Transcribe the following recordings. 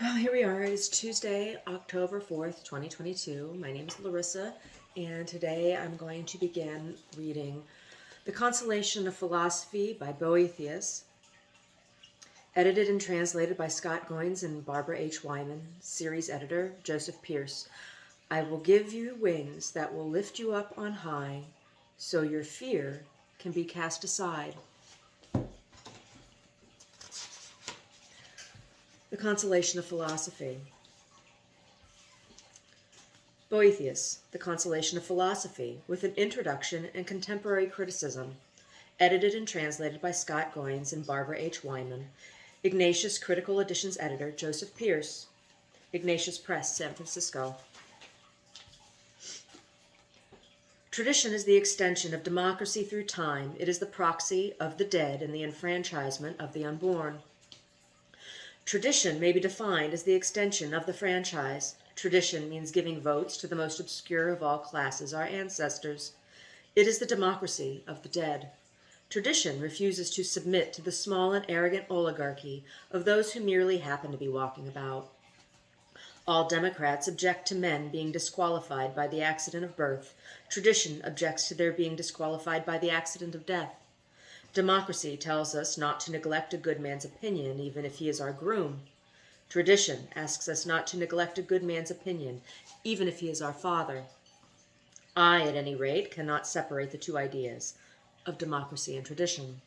Well, here we are. It is Tuesday, October 4th, 2022. My name is Larissa, and today I'm going to begin reading The Consolation of Philosophy by Boethius, edited and translated by Scott Goins and Barbara H. Wyman, series editor Joseph Pierce. I will give you wings that will lift you up on high, so your fear can be cast aside. The Consolation of Philosophy. Boethius, The Consolation of Philosophy, with an introduction and contemporary criticism, edited and translated by Scott Goins and Barbara H. Wyman, Ignatius Critical Editions editor Joseph Pierce, Ignatius Press, San Francisco. Tradition is the extension of democracy through time. It is the proxy of the dead and the enfranchisement of the unborn. Tradition may be defined as the extension of the franchise. Tradition means giving votes to the most obscure of all classes, our ancestors. It is the democracy of the dead. Tradition refuses to submit to the small and arrogant oligarchy of those who merely happen to be walking about. All Democrats object to men being disqualified by the accident of birth. Tradition objects to their being disqualified by the accident of death. Democracy tells us not to neglect a good man's opinion, even if he is our groom. Tradition asks us not to neglect a good man's opinion, even if he is our father. I, at any rate, cannot separate the two ideas of democracy and tradition.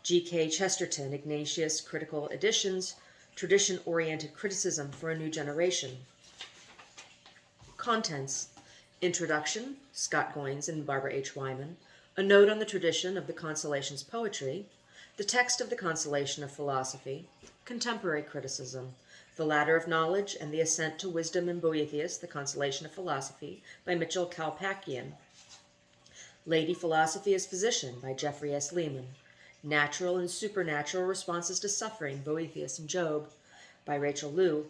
G.K. Chesterton, Ignatius Critical Editions, Tradition-Oriented Criticism for a New Generation. Contents: Introduction, Scott Goins and Barbara H. Wyman. A note on the tradition of the Consolations poetry, the text of the Consolation of Philosophy, contemporary criticism, the ladder of knowledge and the ascent to wisdom in Boethius, the Consolation of Philosophy, by Mitchell Kalpakian, Lady Philosophy as Physician, by Jeffrey S. Lehman, Natural and Supernatural Responses to Suffering, Boethius and Job, by Rachel Liu,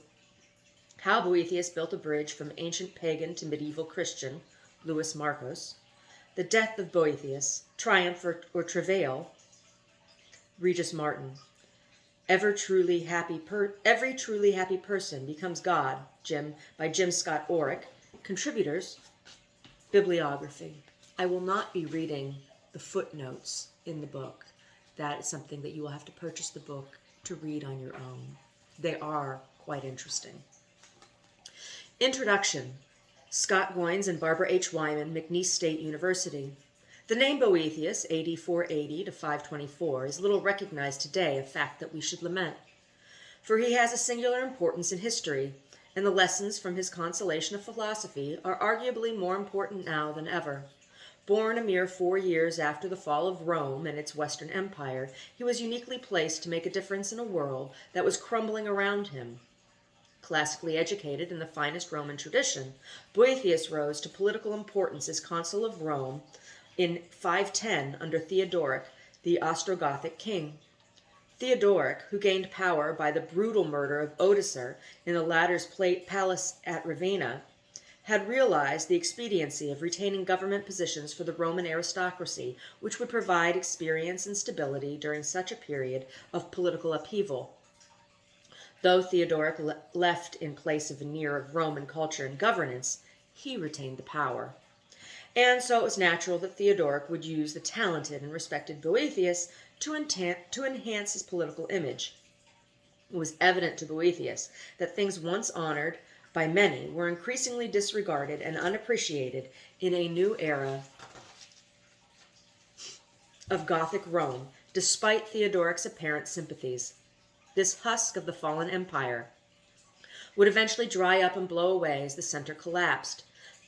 How Boethius Built a Bridge from Ancient Pagan to Medieval Christian, Louis Marcos, The Death of Boethius, Triumph or Travail, Regis Martin. Every truly happy person becomes God, by Jim Scott Orrick. Contributors, Bibliography. I will not be reading the footnotes in the book. That is something that you will have to purchase the book to read on your own. They are quite interesting. Introduction. Scott Goins and Barbara H. Wyman, McNeese State University. The name Boethius, AD 480 to 524, is little recognized today, a fact that we should lament. For he has a singular importance in history, and the lessons from his Consolation of Philosophy are arguably more important now than ever. Born a mere 4 years after the fall of Rome and its Western Empire, he was uniquely placed to make a difference in a world that was crumbling around him. Classically educated in the finest Roman tradition, Boethius rose to political importance as consul of Rome in 510 under Theodoric, the Ostrogothic king. Theodoric, who gained power by the brutal murder of Odoacer in the latter's palace at Ravenna, had realized the expediency of retaining government positions for the Roman aristocracy, which would provide experience and stability during such a period of political upheaval. Though Theodoric left in place a veneer of Roman culture and governance, he retained the power. And so it was natural that Theodoric would use the talented and respected Boethius to enhance his political image. It was evident to Boethius that things once honored by many were increasingly disregarded and unappreciated in a new era of Gothic Rome, despite Theodoric's apparent sympathies. This husk of the fallen empire would eventually dry up and blow away as the center collapsed.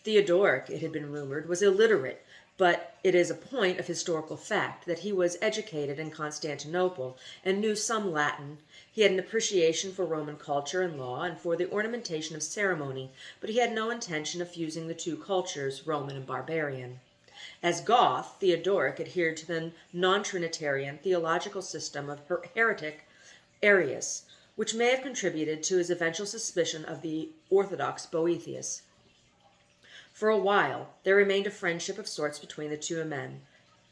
Theodoric, it had been rumored, was illiterate, but it is a point of historical fact that he was educated in Constantinople and knew some Latin. He had an appreciation for Roman culture and law and for the ornamentation of ceremony, but he had no intention of fusing the two cultures, Roman and barbarian. As Goth, Theodoric adhered to the non-Trinitarian theological system of heretic Arius, which may have contributed to his eventual suspicion of the orthodox Boethius. For a while, there remained a friendship of sorts between the two men.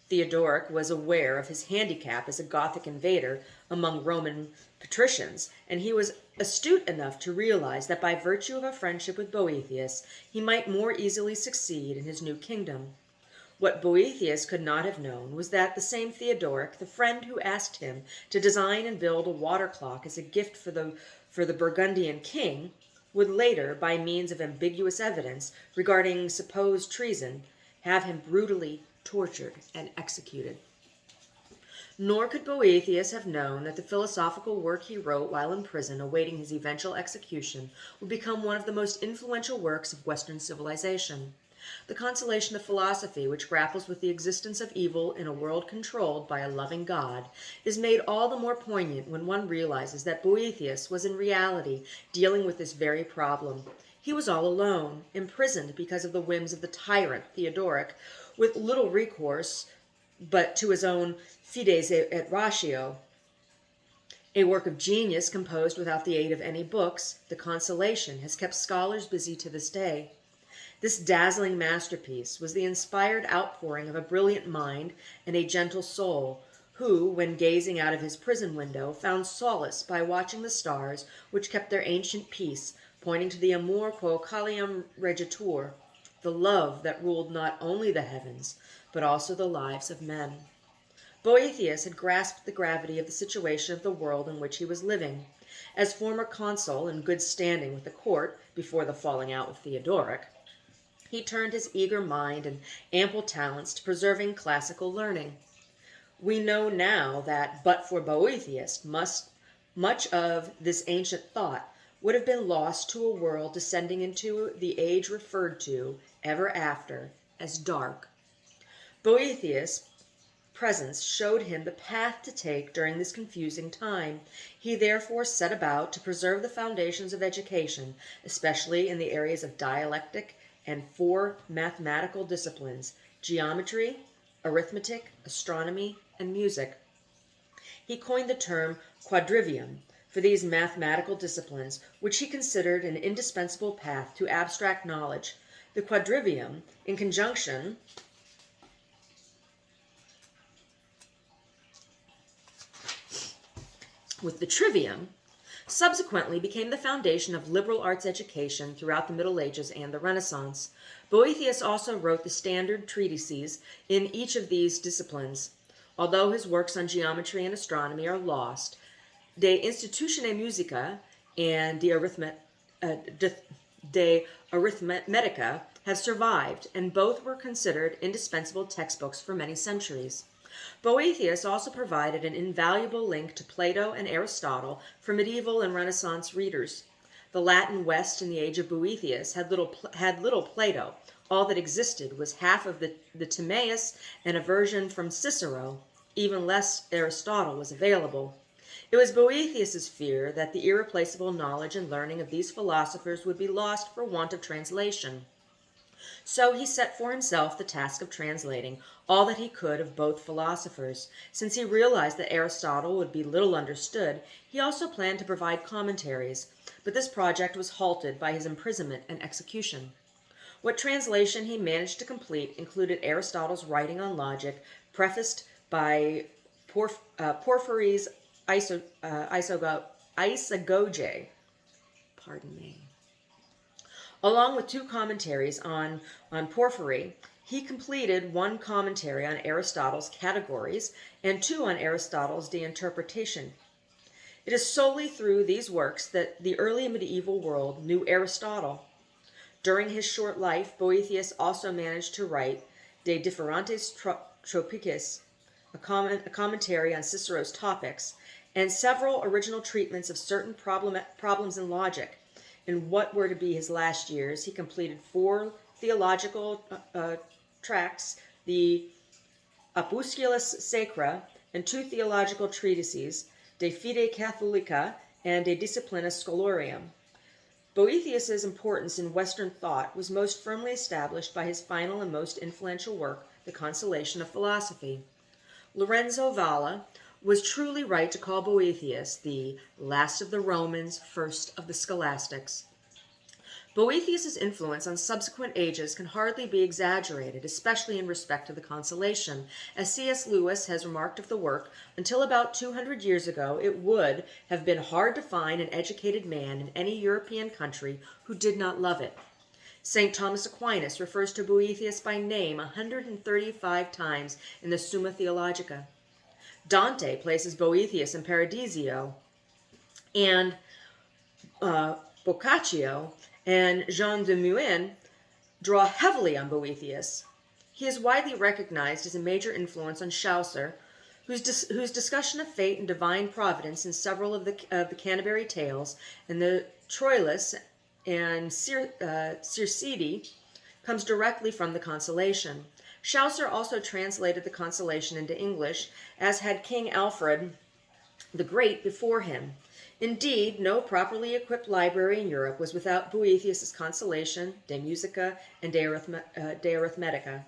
Theodoric was aware of his handicap as a Gothic invader among Roman patricians, and he was astute enough to realize that by virtue of a friendship with Boethius, he might more easily succeed in his new kingdom. What Boethius could not have known was that the same Theodoric, the friend who asked him to design and build a water clock as a gift for the Burgundian king, would later, by means of ambiguous evidence regarding supposed treason, have him brutally tortured and executed. Nor could Boethius have known that the philosophical work he wrote while in prison awaiting his eventual execution would become one of the most influential works of Western civilization. The Consolation of Philosophy, which grapples with the existence of evil in a world controlled by a loving God, is made all the more poignant when one realizes that Boethius was in reality dealing with this very problem. He was all alone, imprisoned because of the whims of the tyrant Theodoric, with little recourse but to his own Fides et Ratio. A work of genius composed without the aid of any books, the Consolation has kept scholars busy to this day. This dazzling masterpiece was the inspired outpouring of a brilliant mind and a gentle soul, who, when gazing out of his prison window, found solace by watching the stars which kept their ancient peace, pointing to the amor quo caelum regitur, the love that ruled not only the heavens, but also the lives of men. Boethius had grasped the gravity of the situation of the world in which he was living. As former consul in good standing with the court before the falling out with Theodoric, he turned his eager mind and ample talents to preserving classical learning. We know now that, but for Boethius, much of this ancient thought would have been lost to a world descending into the age referred to, ever after, as dark. Boethius' presence showed him the path to take during this confusing time. He therefore set about to preserve the foundations of education, especially in the areas of dialectic and 4 mathematical disciplines: geometry, arithmetic, astronomy, and music. He coined the term quadrivium for these mathematical disciplines, which he considered an indispensable path to abstract knowledge. The quadrivium, in conjunction with the trivium, subsequently became the foundation of liberal arts education throughout the Middle Ages and the Renaissance. Boethius also wrote the standard treatises in each of these disciplines. Although his works on geometry and astronomy are lost, De Institutione Musica and De Arithmetica have survived, and both were considered indispensable textbooks for many centuries. Boethius also provided an invaluable link to Plato and Aristotle for medieval and Renaissance readers. The Latin West in the age of Boethius had little Plato. All that existed was half of the Timaeus and a version from Cicero. Even less Aristotle was available. It was Boethius's fear that the irreplaceable knowledge and learning of these philosophers would be lost for want of translation. So he set for himself the task of translating all that he could of both philosophers. Since he realized that Aristotle would be little understood, he also planned to provide commentaries, but this project was halted by his imprisonment and execution. What translation he managed to complete included Aristotle's writing on logic, prefaced by Porphyry's Isagoge. Pardon me. Along with 2 commentaries on Porphyry, he completed 1 commentary on Aristotle's Categories and 2 on Aristotle's De Interpretation. It is solely through these works that the early medieval world knew Aristotle. During his short life, Boethius also managed to write De Differentes Tropicis, a commentary on Cicero's Topics, and several original treatments of certain problems in logic. In what were to be his last years, he completed 4 theological tracts, the Opusculus Sacra, and 2 theological treatises, De Fide Catholica and De Disciplina Scholarum. Boethius's importance in Western thought was most firmly established by his final and most influential work, The Consolation of Philosophy. Lorenzo Valla was truly right to call Boethius the last of the Romans, first of the scholastics. Boethius's influence on subsequent ages can hardly be exaggerated, especially in respect to the Consolation. As C.S. Lewis has remarked of the work, until about 200 years ago it would have been hard to find an educated man in any European country who did not love it. St. Thomas Aquinas refers to Boethius by name 135 times in the Summa Theologica. Dante places Boethius in Paradiso, and Boccaccio and Jean de Meun draw heavily on Boethius. He is widely recognized as a major influence on Chaucer, whose discussion of fate and divine providence in several of the Canterbury Tales and the Troilus and Circede comes directly from the Consolation. Chaucer also translated the Consolation into English, as had King Alfred the Great before him. Indeed, no properly equipped library in Europe was without Boethius's Consolation, De Musica, and De Arithmetica.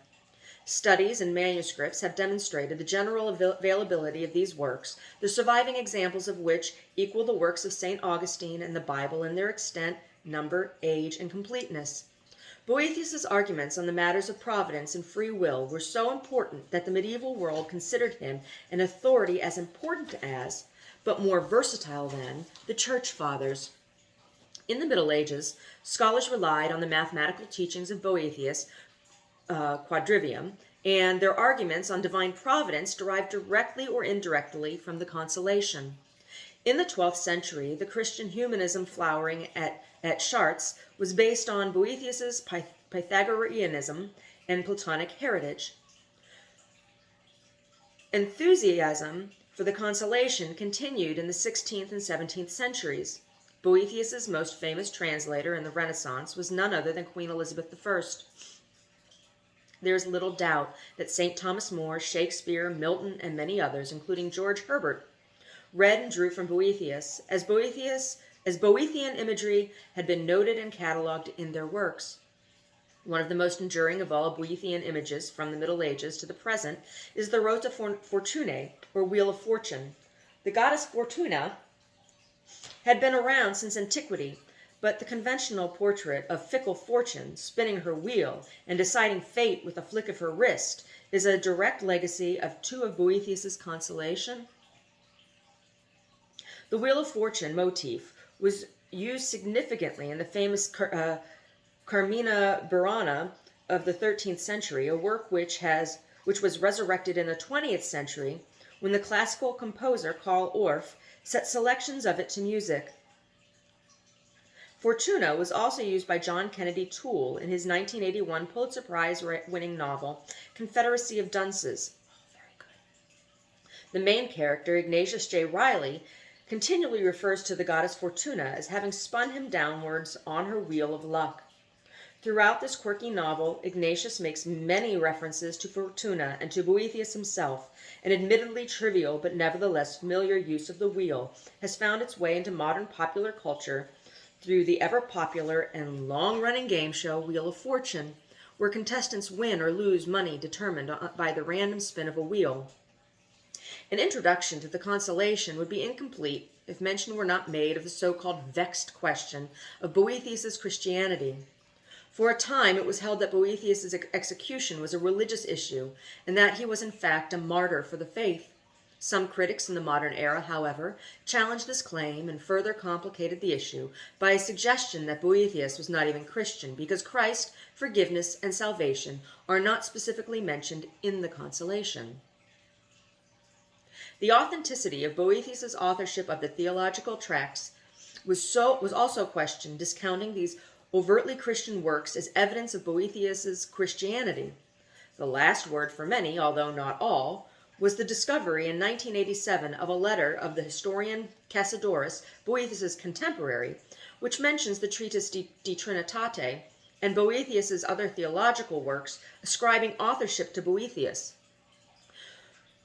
Studies and manuscripts have demonstrated the general availability of these works, the surviving examples of which equal the works of St. Augustine and the Bible in their extent, number, age, and completeness. Boethius's arguments on the matters of providence and free will were so important that the medieval world considered him an authority as important as, but more versatile than, the Church Fathers. In the Middle Ages, scholars relied on the mathematical teachings of Boethius, Quadrivium, and their arguments on divine providence derived directly or indirectly from the Consolation. In the 12th century, the Christian humanism flowering at Chartres was based on Boethius's Pythagoreanism and Platonic heritage. Enthusiasm for the Consolation continued in the 16th and 17th centuries. Boethius's most famous translator in the Renaissance was none other than Queen Elizabeth I. There is little doubt that St. Thomas More, Shakespeare, Milton, and many others, including George Herbert, read and drew from Boethius, as Boethian imagery had been noted and catalogued in their works. One of the most enduring of all Boethian images from the Middle Ages to the present is the Rota Fortunae, or Wheel of Fortune. The goddess Fortuna had been around since antiquity, but the conventional portrait of fickle fortune, spinning her wheel and deciding fate with a flick of her wrist, is a direct legacy of two of Boethius's Consolation. The Wheel of Fortune motif was used significantly in the famous Carmina Burana of the 13th century, a work which was resurrected in the 20th century when the classical composer Karl Orff set selections of it to music. Fortuna was also used by John Kennedy Toole in his 1981 Pulitzer Prize-winning novel Confederacy of Dunces. Very good. The main character, Ignatius J. Riley, continually refers to the goddess Fortuna as having spun him downwards on her wheel of luck. Throughout this quirky novel, Ignatius makes many references to Fortuna and to Boethius himself. An admittedly trivial but nevertheless familiar use of the wheel has found its way into modern popular culture through the ever-popular and long-running game show Wheel of Fortune, where contestants win or lose money determined by the random spin of a wheel. An introduction to the Consolation would be incomplete if mention were not made of the so-called vexed question of Boethius's Christianity. For a time it was held that Boethius's execution was a religious issue, and that he was in fact a martyr for the faith. Some critics in the modern era, however, challenged this claim and further complicated the issue by a suggestion that Boethius was not even Christian, because Christ, forgiveness, and salvation are not specifically mentioned in the Consolation. The authenticity of Boethius's authorship of the theological tracts was also questioned, discounting these overtly Christian works as evidence of Boethius's Christianity. The last word for many, although not all, was the discovery in 1987 of a letter of the historian Cassiodorus, Boethius's contemporary, which mentions the treatise De Trinitate and Boethius's other theological works, ascribing authorship to Boethius.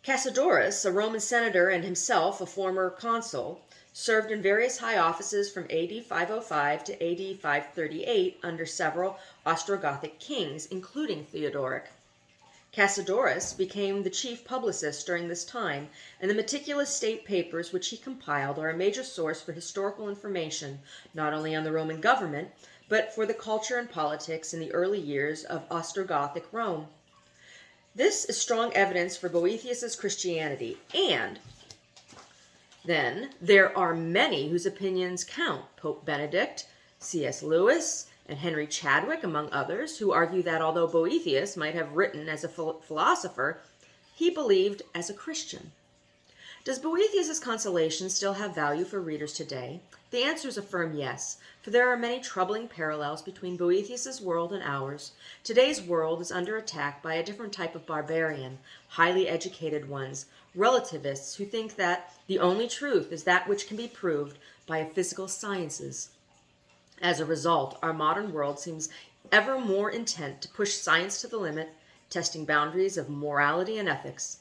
Cassiodorus, a Roman senator and himself a former consul, served in various high offices from AD 505 to AD 538 under several Ostrogothic kings, including Theodoric. Cassiodorus became the chief publicist during this time, and the meticulous state papers which he compiled are a major source for historical information, not only on the Roman government, but for the culture and politics in the early years of Ostrogothic Rome. This is strong evidence for Boethius's Christianity, and then there are many whose opinions count. Pope Benedict, C.S. Lewis, and Henry Chadwick, among others, who argue that although Boethius might have written as a philosopher, he believed as a Christian. Does Boethius's Consolations still have value for readers today? The answer is a firm yes, for there are many troubling parallels between Boethius's world and ours. Today's world is under attack by a different type of barbarian, highly educated ones, relativists who think that the only truth is that which can be proved by physical sciences. As a result, our modern world seems ever more intent to push science to the limit, testing boundaries of morality and ethics.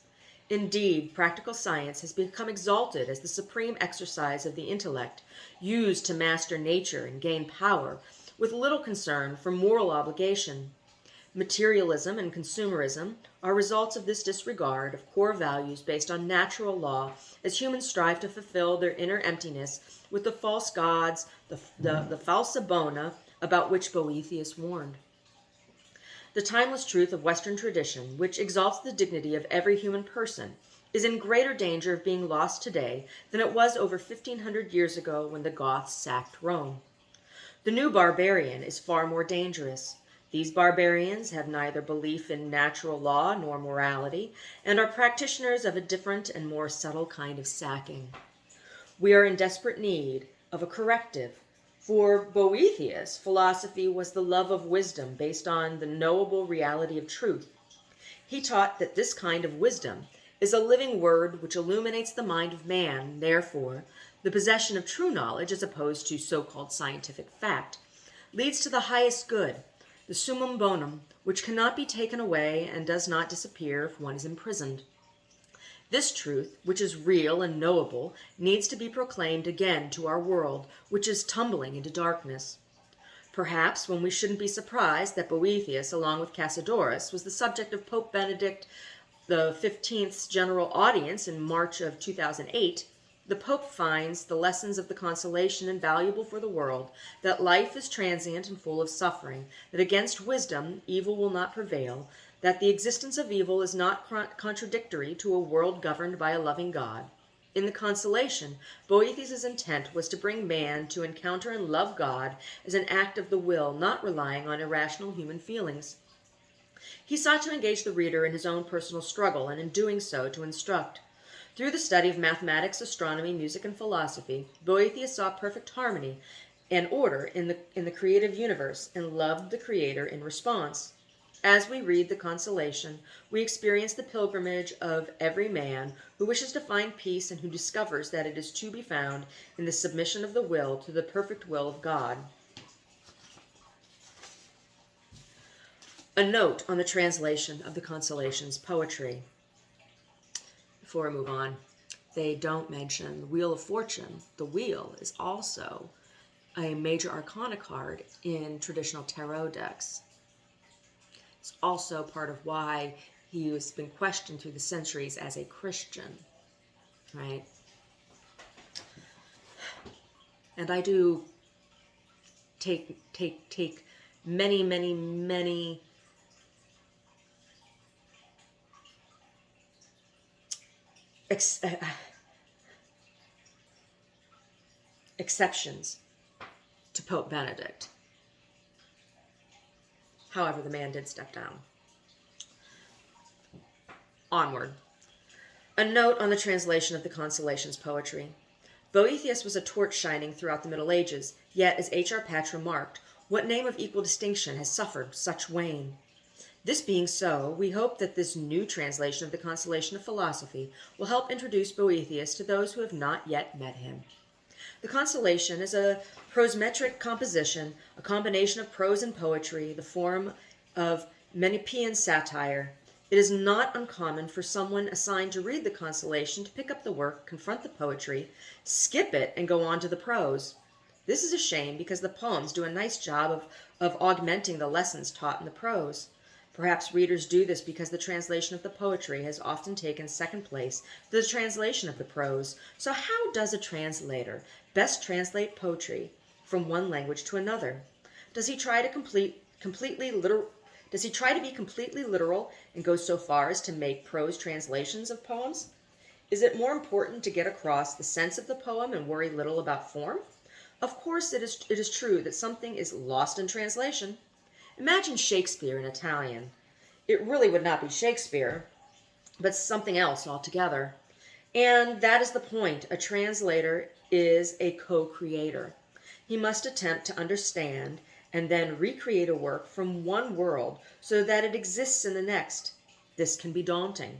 Indeed, practical science has become exalted as the supreme exercise of the intellect, used to master nature and gain power, with little concern for moral obligation. Materialism and consumerism are results of this disregard of core values based on natural law, as humans strive to fulfill their inner emptiness with the false gods, the falsa bona, about which Boethius warned. The timeless truth of Western tradition, which exalts the dignity of every human person, is in greater danger of being lost today than it was over 1,500 years ago when the Goths sacked Rome. The new barbarian is far more dangerous. These barbarians have neither belief in natural law nor morality, and are practitioners of a different and more subtle kind of sacking. We are in desperate need of a corrective. For Boethius, philosophy was the love of wisdom based on the knowable reality of truth. He taught that this kind of wisdom is a living word which illuminates the mind of man. Therefore, the possession of true knowledge, as opposed to so-called scientific fact, leads to the highest good, the summum bonum, which cannot be taken away and does not disappear if one is imprisoned. This truth, which is real and knowable, needs to be proclaimed again to our world, which is tumbling into darkness. Perhaps when we shouldn't be surprised that Boethius, along with Cassiodorus, was the subject of Pope Benedict XV's general audience in March of 2008, the Pope finds the lessons of the Consolation invaluable for the world, that life is transient and full of suffering, that against wisdom evil will not prevail, that the existence of evil is not contradictory to a world governed by a loving God. In the Consolation, Boethius's intent was to bring man to encounter and love God as an act of the will, not relying on irrational human feelings. He sought to engage the reader in his own personal struggle, and in doing so to instruct. Through the study of mathematics, astronomy, music, and philosophy, Boethius saw perfect harmony and order in the creative universe, and loved the Creator in response. As we read the Consolation, we experience the pilgrimage of every man who wishes to find peace and who discovers that it is to be found in the submission of the will to the perfect will of God. A note on the translation of the Consolation's poetry. Before I move on, they don't mention the Wheel of Fortune. The wheel is also a major arcana card in traditional tarot decks. It's also part of why he has been questioned through the centuries as a Christian, right? And I do take many exceptions to Pope Benedict. However, the man did step down. Onward. A note on the translation of the Consolation's poetry. Boethius was a torch shining throughout the Middle Ages, yet, as H.R. Patch remarked, what name of equal distinction has suffered such wane? This being so, we hope that this new translation of the Consolation of Philosophy will help introduce Boethius to those who have not yet met him. The Consolation is a prosmetric composition, a combination of prose and poetry, the form of Menippean satire. It is not uncommon for someone assigned to read the Consolation to pick up the work, confront the poetry, skip it, and go on to the prose. This is a shame because the poems do a nice job of augmenting the lessons taught in the prose. Perhaps readers do this because the translation of the poetry has often taken second place to the translation of the prose. So how does a translator best translate poetry from one language to another? Does he try to Does he try to be completely literal and go so far as to make prose translations of poems? Is it more important to get across the sense of the poem and worry little about form? Of course, it is true that something is lost in translation. Imagine Shakespeare in Italian. It really would not be Shakespeare, but something else altogether. And that is the point. A translator is a co-creator. He must attempt to understand and then recreate a work from one world so that it exists in the next. This can be daunting.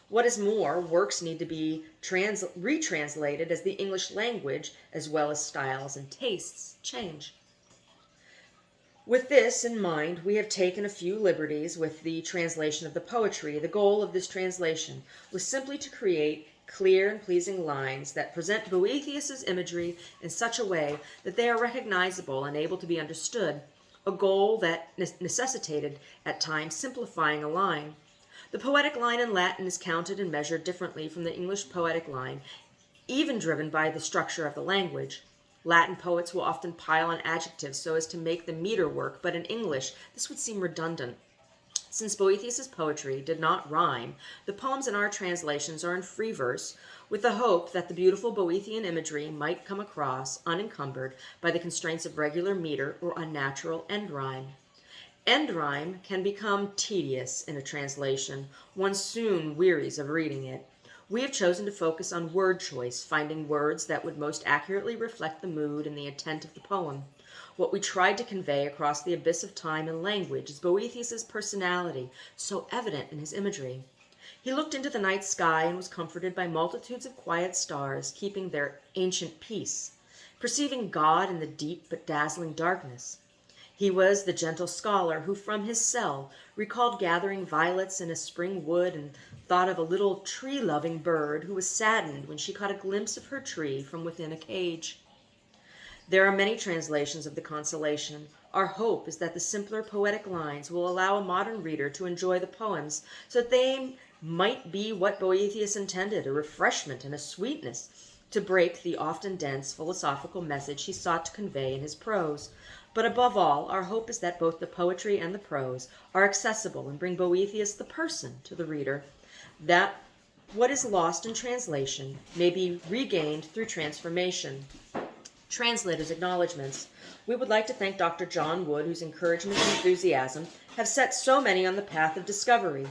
What is more, works need to be retranslated as the English language, as well as styles and tastes, change. With this in mind, we have taken a few liberties with the translation of the poetry. The goal of this translation was simply to create clear and pleasing lines that present Boethius's imagery in such a way that they are recognizable and able to be understood, a goal that necessitated at times simplifying a line. The poetic line in Latin is counted and measured differently from the English poetic line, even driven by the structure of the language. Latin poets will often pile on adjectives so as to make the meter work, but in English this would seem redundant. Since Boethius's poetry did not rhyme, the poems in our translations are in free verse, with the hope that the beautiful Boethian imagery might come across unencumbered by the constraints of regular meter or unnatural end rhyme. End rhyme can become tedious in a translation. One soon wearies of reading it. We have chosen to focus on word choice, finding words that would most accurately reflect the mood and the intent of the poem. What we tried to convey across the abyss of time and language is Boethius's personality, so evident in his imagery. He looked into the night sky and was comforted by multitudes of quiet stars keeping their ancient peace, perceiving God in the deep but dazzling darkness. He was the gentle scholar who from his cell recalled gathering violets in a spring wood and thought of a little tree-loving bird who was saddened when she caught a glimpse of her tree from within a cage. There are many translations of the Consolation. Our hope is that the simpler poetic lines will allow a modern reader to enjoy the poems so that they might be what Boethius intended, a refreshment and a sweetness, to break the often dense philosophical message he sought to convey in his prose. But above all, our hope is that both the poetry and the prose are accessible and bring Boethius the person to the reader, that what is lost in translation may be regained through transformation. Translators Acknowledgments. We would like to thank Dr. John Wood, whose encouragement and enthusiasm have set so many on the path of discovery.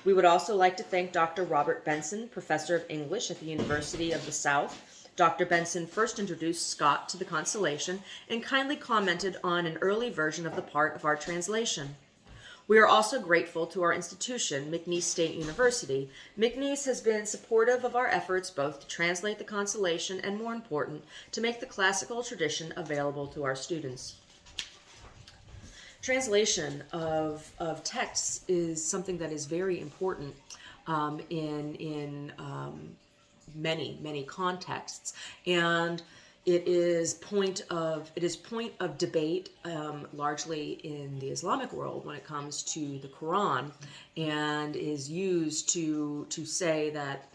We would also like to thank Dr. Robert Benson, Professor of English at the University of the South. Dr. Benson first introduced Scott to the Constellation and kindly commented on an early version of the part of our translation. We are also grateful to our institution, McNeese State University. McNeese has been supportive of our efforts both to translate the Constellation and, more important, to make the classical tradition available to our students. Translation of texts is something that is very important in many contexts, and it is point of debate largely in the Islamic world when it comes to the Quran, and is used to say that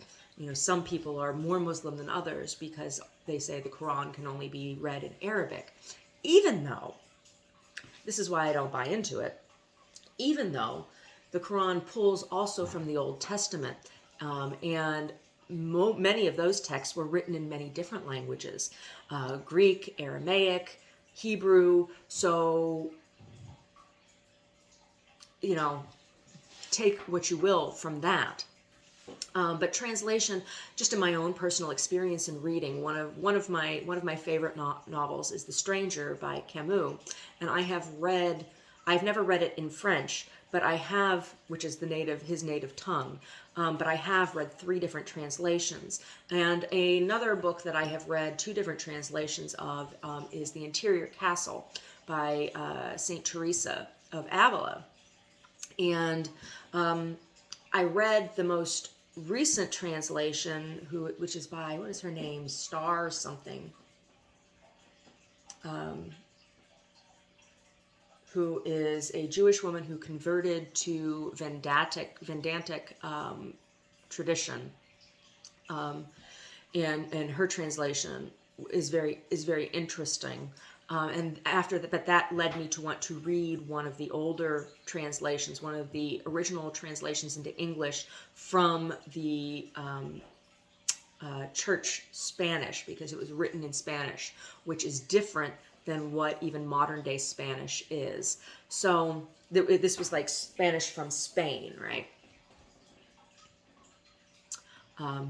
some people are more Muslim than others because they say the Quran can only be read in Arabic, even though, this is why I don't buy into it, even though the Quran pulls also from the Old Testament, and many of those texts were written in many different languages, Greek, Aramaic, Hebrew, so, take what you will from that. But translation, just in my own personal experience in reading, one of my favorite novels is The Stranger by Camus, and I've never read it in French, but I have, which is his native tongue, but I have read 3 different translations. And another book that I have read 2 different translations of is The Interior Castle by Saint Teresa of Avila. And I read the most recent translation, which is by, what is her name? Star something. Who is a Jewish woman who converted to Vedantic tradition, and her translation is very interesting. And after that, but that led me to want to read one of the older translations, one of the original translations into English from the church Spanish, because it was written in Spanish, which is different than what even modern day Spanish is. So this was like Spanish from Spain, right?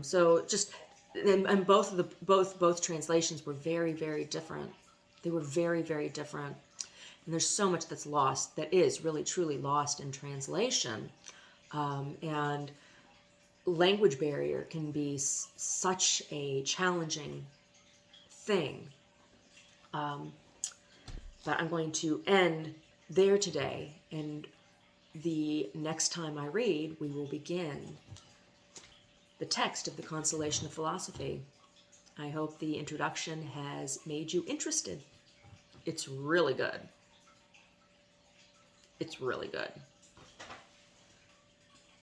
So just and both translations were very, very different. They were very, very different. And there's so much that's lost, that is really truly lost in translation. And language barrier can be such a challenging thing. But I'm going to end there today, and the next time I read, we will begin the text of the Consolation of Philosophy. I hope the introduction has made you interested. It's really good. It's really good.